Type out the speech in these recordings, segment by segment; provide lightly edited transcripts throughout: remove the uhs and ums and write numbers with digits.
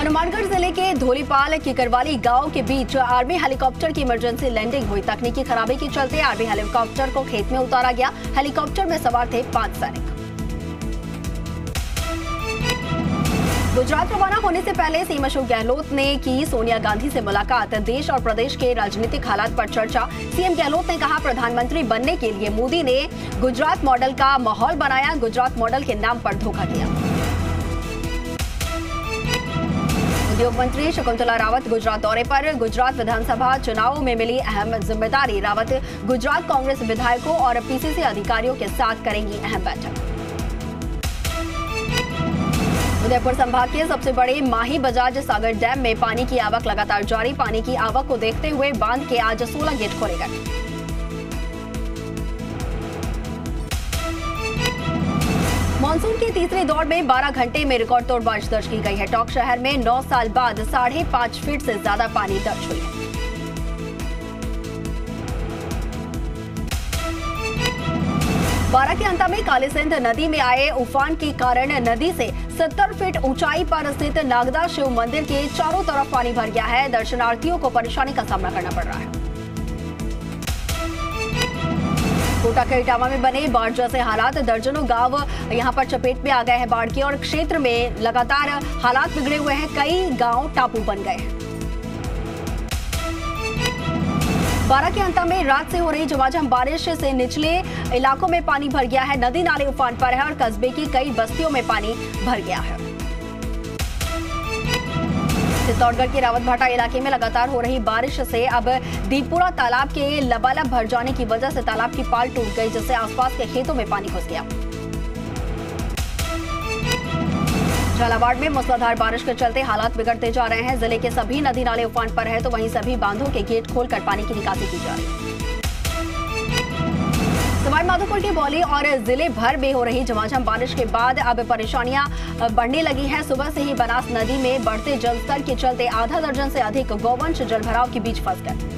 हनुमानगढ़ जिले के धोलीपाल किकरवाली गांव के बीच आर्मी हेलीकॉप्टर की इमरजेंसी लैंडिंग हुई। तकनीकी खराबी के चलते आर्मी हेलीकॉप्टर को खेत में उतारा गया। हेलीकॉप्टर में सवार थे 5 सैनिक। गुजरात रवाना होने से पहले सीएम अशोक गहलोत ने की सोनिया गांधी से मुलाकात। देश और प्रदेश के राजनीतिक हालात पर चर्चा। सीएम गहलोत ने कहा, प्रधानमंत्री बनने के लिए मोदी ने गुजरात मॉडल का माहौल बनाया, गुजरात मॉडल के नाम पर धोखा किया। उद्योग मंत्री शकुंतला रावत गुजरात दौरे पर। गुजरात विधानसभा चुनावों में मिली अहम जिम्मेदारी। रावत गुजरात कांग्रेस विधायकों और पीसीसी अधिकारियों के साथ करेंगी अहम बैठक। उदयपुर संभाग के सबसे बड़े माही बजाज सागर डैम में पानी की आवक लगातार जारी। पानी की आवक को देखते हुए बांध के आज 16 गेट खोले गए। मानसून के तीसरे दौर में 12 घंटे में रिकॉर्ड तोड़ बारिश दर्ज की गई है। टोंक शहर में 9 साल बाद 5.5 फीट से ज्यादा पानी दर्ज हुई है। बारा के अंता में कालीसिंध नदी में आए उफान के कारण नदी से 70 फीट ऊंचाई पर स्थित नागदा शिव मंदिर के चारों तरफ पानी भर गया है। दर्शनार्थियों को परेशानी का सामना करना पड़ रहा है। कोटा के इटावा में बने बाढ़ जैसे हालात। दर्जनों गांव यहां पर चपेट में आ गए हैं बाढ़ के और क्षेत्र में लगातार हालात बिगड़े हुए हैं। कई गांव टापू बन गए हैं। बारा के अंता में रात से हो रही झमाझम बारिश से निचले इलाकों में पानी भर गया है। नदी नाले उफान पर है और कस्बे की कई बस्तियों में पानी भर गया है। चित्तौड़गढ़ के रावतभाटा इलाके में लगातार हो रही बारिश से अब दीपपुरा तालाब के लबालब भर जाने की वजह से तालाब की पाल टूट गई, जिससे आसपास के खेतों में पानी घुस गया। झालावाड़ में मूसलाधार बारिश के चलते हालात बिगड़ते जा रहे हैं। जिले के सभी नदी नाले उफान पर है तो वहीं सभी बांधों के गेट खोलकर पानी की निकासी की जा रही है। सवाईमाधोपुर के बौली और जिले भर में हो रही झमाझम बारिश के बाद अब परेशानियां बढ़ने लगी हैं। सुबह से ही बनास नदी में बढ़ते जलस्तर के चलते आधा दर्जन से अधिक गौवंश जलभराव के बीच फंस गए।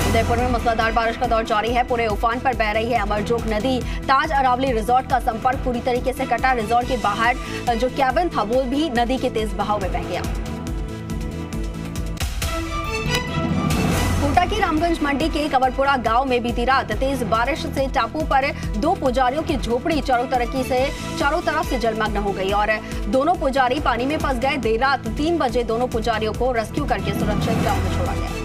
उदयपुर में मूसलाधार बारिश का दौर जारी है। पूरे उफान पर बह रही है अमरजोक नदी। ताज अरावली रिजॉर्ट का संपर्क पूरी तरीके से कटा। रिजॉर्ट के बाहर जो कैबिन था वो भी नदी के तेज बहाव में बह गया। कोटा की रामगंज मंडी के कंवरपुरा गांव में बीती रात तेज बारिश से टापू पर 2 पुजारियों की झोपड़ी चारों तरफ से जलमग्न हो गई और दोनों पुजारी पानी में फंस गए। देर रात 3 बजे दोनों पुजारियों को रेस्क्यू करके सुरक्षित गांव में छोड़ा गया।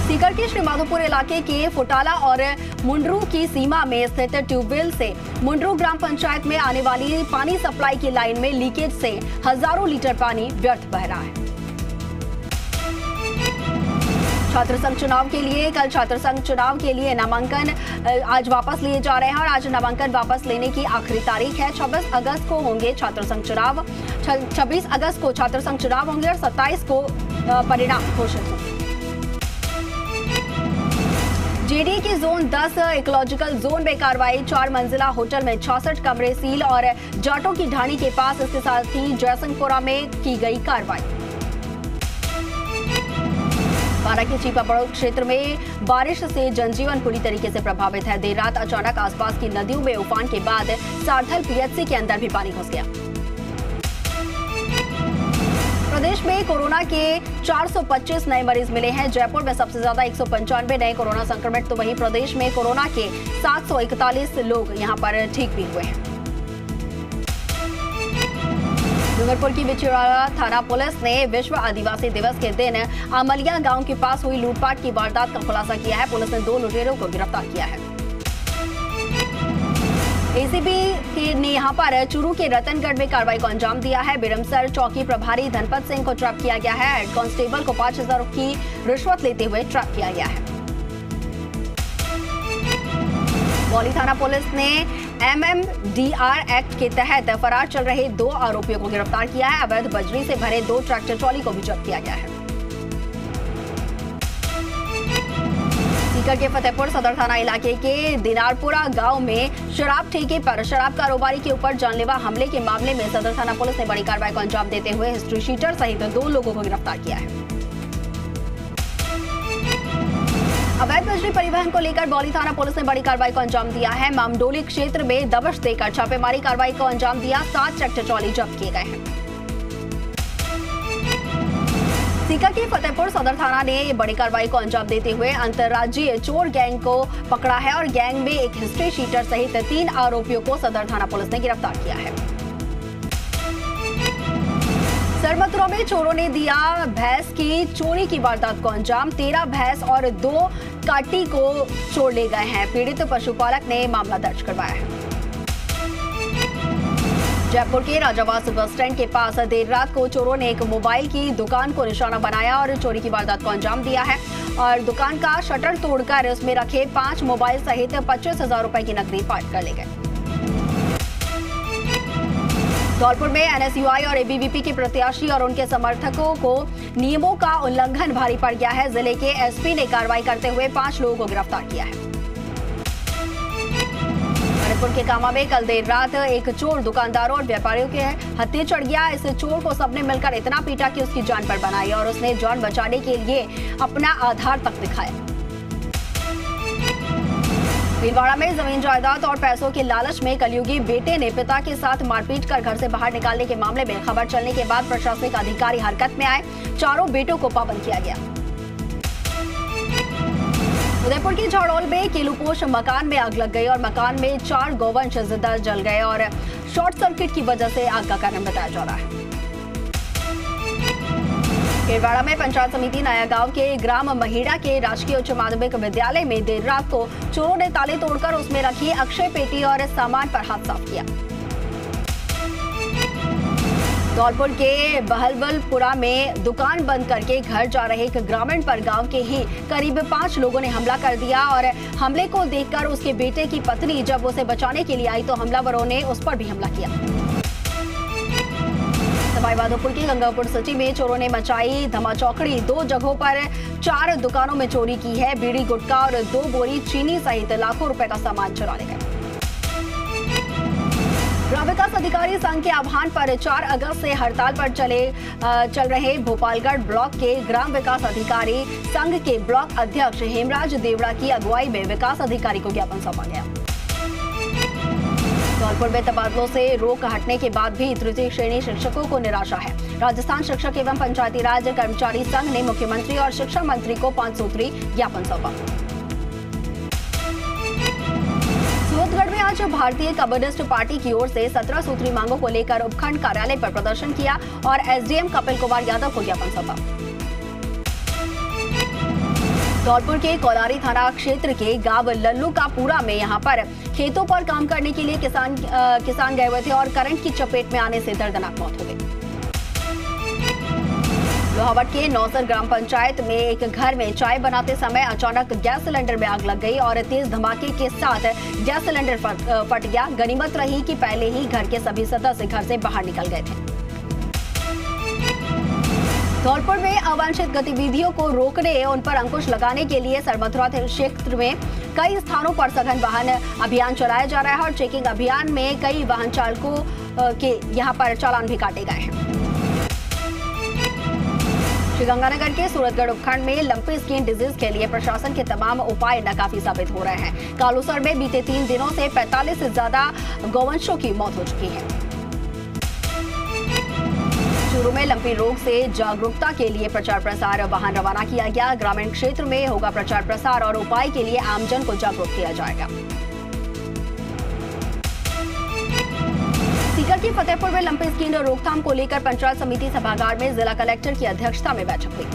सीकर के श्रीमाधोपुर इलाके के फुटाला और मुंडरू की सीमा में स्थित ट्यूबवेल से मुंडरू ग्राम पंचायत में आने वाली पानी सप्लाई की लाइन में लीकेज से हजारों लीटर पानी व्यर्थ बह रहा है। छात्र संघ चुनाव के लिए कल छात्र संघ चुनाव के लिए नामांकन आज वापस लिए जा रहे हैं और आज नामांकन वापस लेने की आखिरी तारीख है। 26 अगस्त को होंगे छात्र संघ चुनाव। 26 अगस्त को छात्र संघ चुनाव होंगे और 27 को परिणाम घोषित होंगे। जेडीए के जोन 10 इकोलॉजिकल जोन में कार्रवाई। 4 मंजिला होटल में 66 कमरे सील और जाटों की ढाणी के पास इसके साथ ही जयसिंहपुरा में की गई कार्रवाई। बारा के चीपापड़ो क्षेत्र में बारिश से जनजीवन पूरी तरीके से प्रभावित है। देर रात अचानक आसपास की नदियों में उफान के बाद सारथल पीएचसी के अंदर भी पानी घुस गया। प्रदेश में कोरोना के 425 नए मरीज मिले हैं। जयपुर में सबसे ज्यादा 195 नए कोरोना संक्रमित, तो वहीं प्रदेश में कोरोना के 741 लोग यहां पर ठीक भी हुए हैं। डूंगरपुर की बिचौलिया थाना पुलिस ने विश्व आदिवासी दिवस के दिन आमलिया गांव के पास हुई लूटपाट की वारदात का खुलासा किया है। पुलिस ने 2 लुटेरों को गिरफ्तार किया है। एसीबी ने यहां पर चूरू के रतनगढ़ में कार्रवाई को अंजाम दिया है। बिरमसर चौकी प्रभारी धनपत सिंह को ट्रैप किया गया है। हेड कांस्टेबल को 5000 की रिश्वत लेते हुए ट्रैप किया गया है। बौली थाना पुलिस ने MMDR एक्ट के तहत फरार चल रहे 2 आरोपियों को गिरफ्तार किया है। अवैध बजरी से भरे 2 ट्रैक्टर ट्रॉली को भी जब्त किया गया है। सीकर के फतेहपुर सदर थाना इलाके के दिनारपुरा गांव में शराब ठेके पर शराब कारोबारी के ऊपर जानलेवा हमले के मामले में सदर थाना पुलिस ने बड़ी कार्रवाई को अंजाम देते हुए हिस्ट्री शीटर सहित 2 लोगों को गिरफ्तार किया है। अवैध सार्वजनिक परिवहन को लेकर बौली थाना पुलिस ने बड़ी कार्रवाई को अंजाम दिया है। मामडोली क्षेत्र में दबिश देकर छापेमारी कार्रवाई को अंजाम दिया। 7 ट्रैक्टर ट्रॉली जब्त किए गए हैं। सीकर की फतेहपुर सदर थाना ने बड़ी कार्रवाई को अंजाम देते हुए अंतर्राज्यीय चोर गैंग को पकड़ा है और गैंग में एक हिस्ट्री शीटर सहित 3 आरोपियों को सदर थाना पुलिस ने गिरफ्तार किया है। सरमथुरा में चोरों ने दिया भैंस की चोरी की वारदात को अंजाम। 13 भैंस और 2 काटी को चोर ले गए हैं। पीड़ित पशुपालक ने मामला दर्ज करवाया है। जयपुर के राजावास बस स्टैंड के पास देर रात को चोरों ने एक मोबाइल की दुकान को निशाना बनाया और चोरी की वारदात को अंजाम दिया है और दुकान का शटर तोड़कर उसमें रखे 5 मोबाइल सहित 25,000 रुपए की नकदी पाट कर ले गए। धौलपुर में एनएसयूआई और एबीवीपी के प्रत्याशी और उनके समर्थकों को नियमों का उल्लंघन भारी पड़ गया है। जिले के एसपी ने कार्रवाई करते हुए 5 लोगों को गिरफ्तार किया है। मणिपुर के कामा में कल देर रात एक चोर दुकानदारों और व्यापारियों के हत्थे चढ़ गया। इस चोर को सबने मिलकर इतना पीटा कि उसकी जान पर बनाई और उसने जान बचाने के लिए अपना आधार तक दिखाया। भीलवाड़ा में जमीन जायदाद और पैसों के लालच में कलयुगी बेटे ने पिता के साथ मारपीट कर घर से बाहर निकालने के मामले में खबर चलने के बाद प्रशासनिक अधिकारी हरकत में आए। चारों बेटों को पाबंद किया गया। उदयपुर की झाड़ोल में केलुपोश मकान में आग लग गई और मकान में 4 गौवंश जिंदा जल गए और शॉर्ट सर्किट की वजह से आग का कारण बताया जा रहा है। केरवाड़ा में पंचायत समिति नया गांव के ग्राम महीड़ा के राजकीय उच्च माध्यमिक विद्यालय में देर रात को चोरों ने ताले तोड़कर उसमें रखी अक्षय पेटी और सामान पर हाथ साफ किया। धौलपुर के बहलवलपुरा में दुकान बंद करके घर जा रहे एक ग्रामीण पर गांव के ही करीब 5 लोगों ने हमला कर दिया और हमले को देखकर उसके बेटे की पत्नी जब उसे बचाने के लिए आई तो हमलावरों ने उस पर भी हमला किया। सवाईमाधोपुर की गंगापुर सिटी में चोरों ने मचाई धमाचौकड़ी। 2 जगहों पर 4 दुकानों में चोरी की है। बीड़ी गुटखा और 2 बोरी चीनी सहित लाखों रुपए का सामान चुरा ले गए। ग्राम विकास अधिकारी संघ के आह्वान पर 4 अगस्त से हड़ताल पर चल रहे भोपालगढ़ ब्लॉक के ग्राम विकास अधिकारी संघ के ब्लॉक अध्यक्ष हेमराज देवड़ा की अगुवाई में विकास अधिकारी को ज्ञापन सौंपा गया। धौलपुर में तबादलों से रोक हटने के बाद भी तृतीय श्रेणी शिक्षकों को निराशा है। राजस्थान शिक्षक एवं पंचायती राज कर्मचारी संघ ने मुख्यमंत्री और शिक्षा मंत्री को 5 सूत्री ज्ञापन सौंपा। सूरतगढ़ में आज भारतीय कम्युनिस्ट पार्टी की ओर से 17 सूत्री मांगों को लेकर उपखंड कार्यालय पर प्रदर्शन किया और एसडीएम कपिल कुमार यादव को ज्ञापन सौंपा। धौलपुर के कोलारी थाना क्षेत्र के गांव लल्लू का पूरा में यहां पर खेतों पर काम करने के लिए किसान गए हुए थे और करंट की चपेट में आने से दर्दनाक मौत हो गई। लोहावट के नौसर ग्राम पंचायत में एक घर में चाय बनाते समय अचानक गैस सिलेंडर में आग लग गई और तेज धमाके के साथ गैस सिलेंडर फट गया। गनीमत रही कि पहले ही घर के सभी सदस्य घर से बाहर निकल गए थे। धौलपुर में अवांछित गतिविधियों को रोकने उन पर अंकुश लगाने के लिए सरमथुरा क्षेत्र में कई स्थानों पर सघन वाहन अभियान चलाया जा रहा है और चेकिंग अभियान में कई वाहन चालकों के यहां पर चालान भी काटे गए हैं। श्रीगंगानगर के सूरतगढ़ उपखंड में लंपी स्किन डिजीज के लिए प्रशासन के तमाम उपाय नाकाफी साबित हो रहे हैं। कालूसर में बीते 3 दिनों से 45 से ज्यादा गौवंशों की मौत हो चुकी है। चूरू में लंपी रोग से जागरूकता के लिए प्रचार प्रसार वाहन रवाना किया गया। ग्रामीण क्षेत्र में होगा प्रचार प्रसार और उपाय के लिए आमजन को जागरूक किया जाएगा। सीकर की फतेहपुर में लंपी स्किन रोकथाम को लेकर पंचायत समिति सभागार में जिला कलेक्टर की अध्यक्षता में बैठक हुई।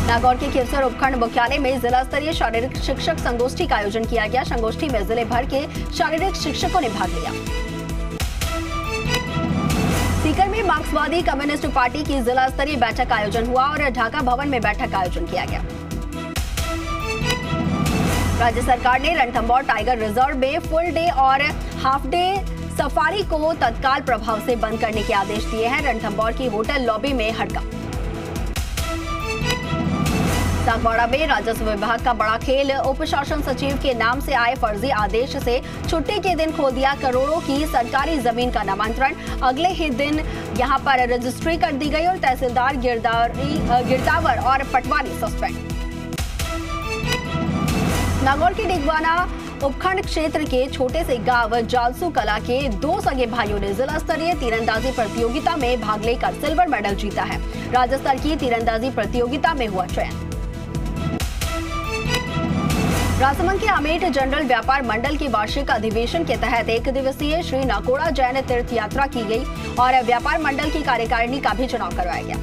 नागौर के खिवसर उपखंड मुख्यालय में जिला स्तरीय शारीरिक शिक्षक संगोष्ठी का आयोजन किया गया। संगोष्ठी में जिले भर के शारीरिक शिक्षकों ने भाग लिया। सीकर में मार्क्सवादी कम्युनिस्ट पार्टी की जिला स्तरीय बैठक का आयोजन हुआ और ढाका भवन में बैठक का आयोजन किया गया। राज्य सरकार ने रणथंभौर टाइगर रिजर्व में फुल डे और हाफ डे सफारी को तत्काल प्रभाव से बंद करने के आदेश दिए हैं। रणथंभौर की होटल लॉबी में हड़कंप। सागवाड़ा में राजस्व विभाग का बड़ा खेल। उप शासन सचिव के नाम से आए फर्जी आदेश से छुट्टी के दिन खो दिया करोड़ों की सरकारी जमीन का नामांतरण। अगले ही दिन यहां पर रजिस्ट्री कर दी गई और तहसीलदार गिरदावर और पटवारी सस्पेंड। नागौर के डिगवाना उपखंड क्षेत्र के छोटे से गांव जालसू कला के 2 सगे भाइयों ने जिला स्तरीय तीरंदाजी प्रतियोगिता में भाग लेकर सिल्वर मेडल जीता है। राज्य स्तर की तीरंदाजी प्रतियोगिता में हुआ चयन। राजसमंद के आमेट जनरल व्यापार मंडल के वार्षिक अधिवेशन के तहत 1 दिवसीय श्री नाकोड़ा जैन तीर्थ यात्रा की गई और व्यापार मंडल की कार्यकारिणी का भी चुनाव करवाया गया।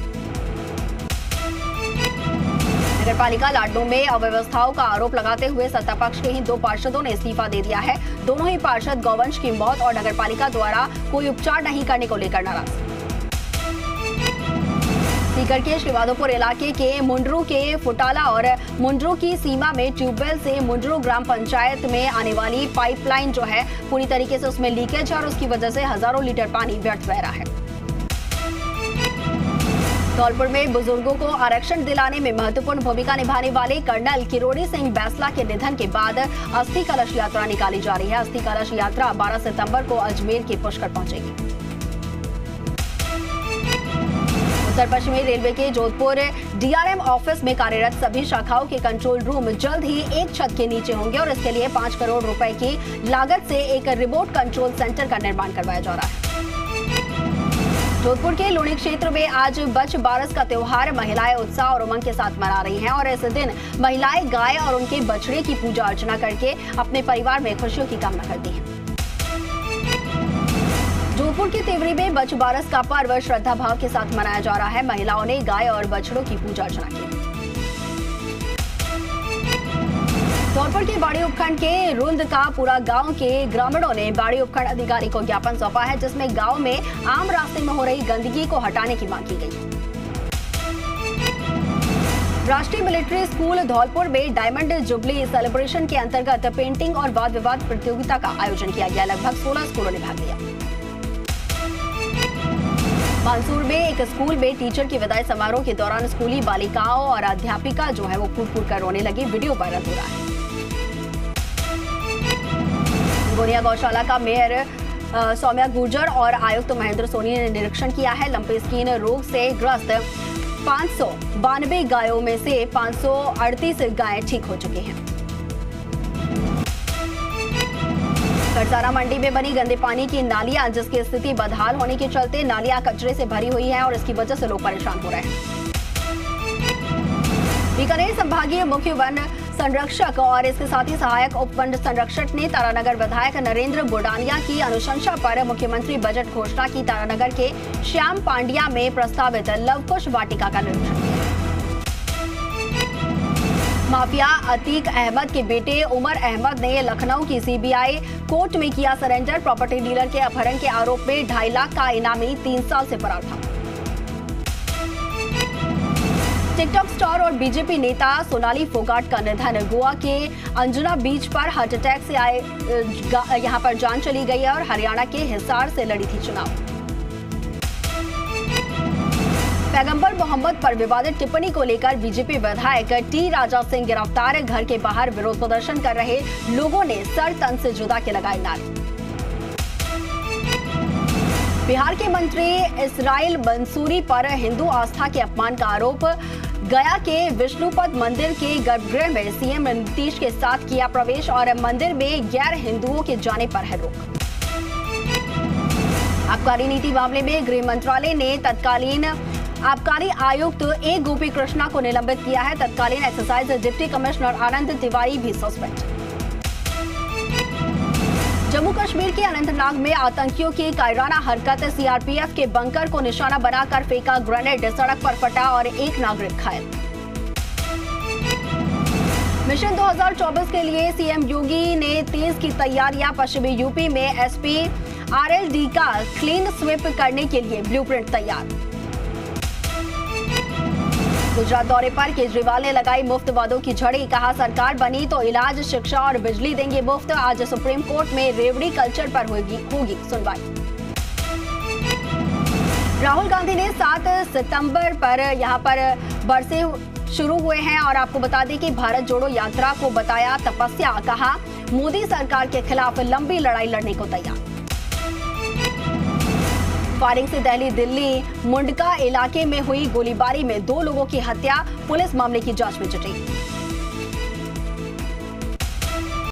नगरपालिका लाडनू में अव्यवस्थाओं का आरोप लगाते हुए सत्ता पक्ष के ही 2 पार्षदों ने इस्तीफा दे दिया है। दोनों ही पार्षद गौवंश की मौत और नगरपालिका द्वारा कोई उपचार नहीं करने को लेकर नाराज। सीकर के श्रीवादोपुर इलाके के मुंडरू के फुटाला और मुंडरू की सीमा में ट्यूबवेल से मुंडरू ग्राम पंचायत में आने वाली पाइपलाइन जो है पूरी तरीके से उसमें लीकेज है और उसकी वजह से हजारों लीटर पानी व्यर्थ बह रहा है। धौलपुर में बुजुर्गों को आरक्षण दिलाने में महत्वपूर्ण भूमिका निभाने वाले कर्नल किरोड़ी सिंह बैसला के निधन के बाद अस्थि कलश यात्रा निकाली जा रही है। अस्थि कलश यात्रा 12 सितंबर को अजमेर के पुष्कर पहुंचेगी। उत्तर पश्चिमी रेलवे के जोधपुर डीआरएम ऑफिस में कार्यरत सभी शाखाओं के कंट्रोल रूम जल्द ही एक छत के नीचे होंगे और इसके लिए 5 करोड़ रुपए की लागत से एक रिमोट कंट्रोल सेंटर का निर्माण करवाया जा रहा है। जोधपुर के लूणी क्षेत्र में आज बच बारस का त्योहार महिलाएं उत्साह और उमंग के साथ मना रही हैं और इस दिन महिलाएं गाय और उनके बछड़े की पूजा अर्चना करके अपने परिवार में खुशियों की कामना करती हैं। जोधपुर के तेवरी में बच बारस का पर्व श्रद्धा भाव के साथ मनाया जा रहा है। महिलाओं ने गाय और बछड़ों की पूजा अर्चना की। धौलपुर के बाड़ी उपखंड के रुंद का पूरा गांव के ग्रामीणों ने बाड़ी उपखंड अधिकारी को ज्ञापन सौंपा है जिसमें गांव में आम रास्ते में हो रही गंदगी को हटाने की मांग की गई। राष्ट्रीय मिलिट्री स्कूल धौलपुर में डायमंड जुबली सेलिब्रेशन के अंतर्गत पेंटिंग और वाद विवाद प्रतियोगिता का आयोजन किया गया। लगभग 16 स्कूलों ने भाग लिया। मंसूर में एक स्कूल में टीचर की विदाई समारोह के दौरान स्कूली बालिकाओं और अध्यापिका जो है वो फूट फूट कर रोने लगी। वीडियो वायरल हो रहा है। गोनिया गौशाला का मेयर सौम्या गुर्जर और आयुक्त महेंद्र सोनी ने निरीक्षण किया है। लंपी स्किन रोग से ग्रस्त 592 गायों में से 538 गायें ठीक हो चुकी हैं। करसारा मंडी में बनी गंदे पानी की नालियां जिसकी स्थिति बदहाल होने के चलते नालियां कचरे से भरी हुई हैं और इसकी वजह से लोग परेशान हो रहे हैं। बीकानेर संभागीय मुख्य वन संरक्षक और इसके साथ ही सहायक उप वन संरक्षक ने तारानगर विधायक नरेंद्र बुडानिया की अनुशंसा पर मुख्यमंत्री बजट घोषणा की तारानगर के श्याम पांड्या में प्रस्तावित लवकुश वाटिका का निरीक्षण किया। माफिया अतीक अहमद के बेटे उमर अहमद ने लखनऊ की सीबीआई कोर्ट में किया सरेंडर। प्रॉपर्टी डीलर के अपहरण के आरोप में 2.5 लाख का इनामी 3 साल से फरार था। टिकटॉक स्टार और बीजेपी नेता सोनाली फोगाट का निधन। गोवा के अंजुना बीच पर हार्ट अटैक से आए यहां पर जान चली गई है और हरियाणा के हिसार से लड़ी थी चुनाव। पैगंबर मोहम्मद पर विवादित टिप्पणी को लेकर बीजेपी विधायक टी राजा सिंह गिरफ्तार। घर के बाहर विरोध प्रदर्शन कर रहे लोगों ने सर तन से जुदा के लगाए नारे। बिहार के मंत्री इसराइल मंसूरी पर हिंदू आस्था के अपमान का आरोप। गया के विष्णुपद मंदिर के गर्भगृह में सीएम नीतीश के साथ किया प्रवेश और मंदिर में गैर हिंदुओं के जाने पर है रोक। आबकारी नीति मामले में गृह मंत्रालय ने तत्कालीन आबकारी आयुक्त ए गोपी कृष्णा को निलंबित किया है। तत्कालीन एक्साइज डिप्टी कमिश्नर आनंद तिवारी भी सस्पेंड। जम्मू कश्मीर के अनंतनाग में आतंकियों की कायराना हरकत। सीआरपीएफ के बंकर को निशाना बनाकर फेंका ग्रेनेड, सड़क पर फटा और एक नागरिक घायल। मिशन 2024 के लिए सीएम योगी ने तेज की तैयारियां। पश्चिमी यूपी में एसपी आरएलडी का क्लीन स्वीप करने के लिए ब्लूप्रिंट तैयार। गुजरात दौरे पर केजरीवाल ने लगाई मुफ्त वादों की झड़ी। कहा सरकार बनी तो इलाज, शिक्षा और बिजली देंगे मुफ्त। आज सुप्रीम कोर्ट में रेवड़ी कल्चर पर होगी सुनवाई। राहुल गांधी ने 7 सितंबर पर यहां पर बरसे शुरू हुए हैं और आपको बता दें कि भारत जोड़ो यात्रा को बताया तपस्या, कहा मोदी सरकार के खिलाफ लंबी लड़ाई लड़ने को तैयार। फायरिंग से दिल्ली मुंडका इलाके में हुई गोलीबारी में 2 लोगों की हत्या, पुलिस मामले की जांच में जुटी।